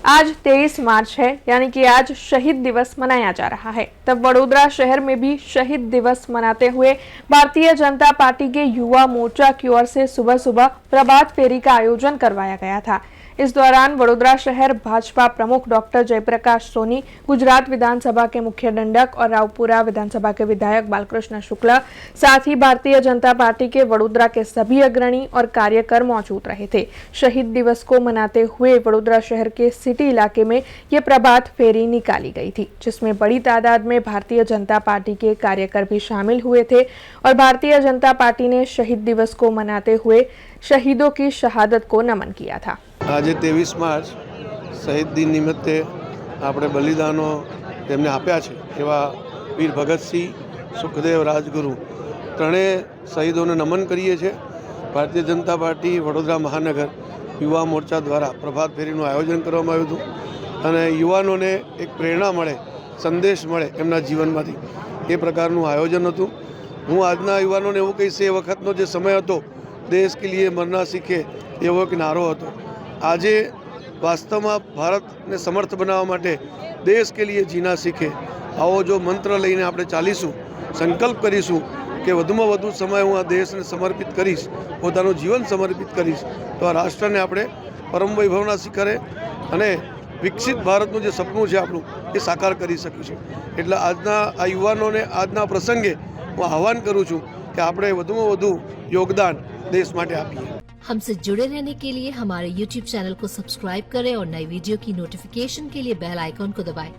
आज 23 मार्च है, यानी कि आज शहीद दिवस मनाया जा रहा है। तब वडोदरा शहर में भी शहीद दिवस मनाते हुए भारतीय जनता पार्टी के युवा मोर्चा की ओर से सुबह सुबह प्रभात फेरी का आयोजन करवाया गया था। इस दौरान वडोदरा शहर भाजपा प्रमुख डॉक्टर जयप्रकाश सोनी, गुजरात विधानसभा के मुख्य दंडक और रावपुरा विधानसभा के विधायक बालकृष्ण शुक्ला, साथ ही भारतीय जनता पार्टी के वडोदरा के सभी अग्रणी और कार्यकर मौजूद रहे थे। शहीद दिवस को मनाते हुए वडोदरा शहर के सिटी इलाके में ये प्रभात फेरी निकाली गई थी, जिसमें बड़ी तादाद में भारतीय जनता पार्टी के कार्यकर भी शामिल हुए थे और भारतीय जनता पार्टी ने शहीद दिवस को मनाते हुए शहीदों की शहादत को नमन किया था। आज 23 मार्च शहीद दिन निमित्ते આપણે બલિદાનો તેમને આપ્યા છે એવા વીર ભગતસિંહ, સુખદેવ, રાજગુરુ ત્રણેય શહીદોને નમન કરીએ છીએ। ભારતીય જનતા પાર્ટી વડોદરા મહાનગર યુવા મોરચા દ્વારા પ્રભાત ફેરીનું આયોજન કરવામાં આવ્યું હતું અને યુવાનોને એક પ્રેરણા મળે, સંદેશ મળે એમના જીવનમાંથી, એ પ્રકારનું આયોજન હતું। હું આજના યુવાનોને એવું કહીશ, એ વખતનો જે સમય હતો દેશ કે લીએ મરના સીખે એવો એક નારો હતો। આજે વાસ્તવમાં ભારતને સમર્થ બનાવવા માટે દેશ કે લીએ જીના શીખે આવો જો મંત્ર લઈને આપણે ચાલીશું, સંકલ્પ કરીશું કે વધુમાં વધુ સમય હું આ દેશને સમર્પિત કરીશ, પોતાનું જીવન સમર્પિત કરીશ, તો આ રાષ્ટ્રને આપણે પરમ વૈભવના શિખરે અને વિકસિત ભારતનું જે સપનું છે આપણું એ સાકાર કરી શકીશું। એટલે આજના આ યુવાનોને આજના પ્રસંગે હું આહ્વાન કરું છું કે આપણે વધુમાં વધુ યોગદાન देश માટે આપીએ। हमसे जुड़े रहने के लिए हमारे YouTube चैनल को सब्सक्राइब करें और नई वीडियो की नोटिफिकेशन के लिए बेल आइकॉन को दबाएं।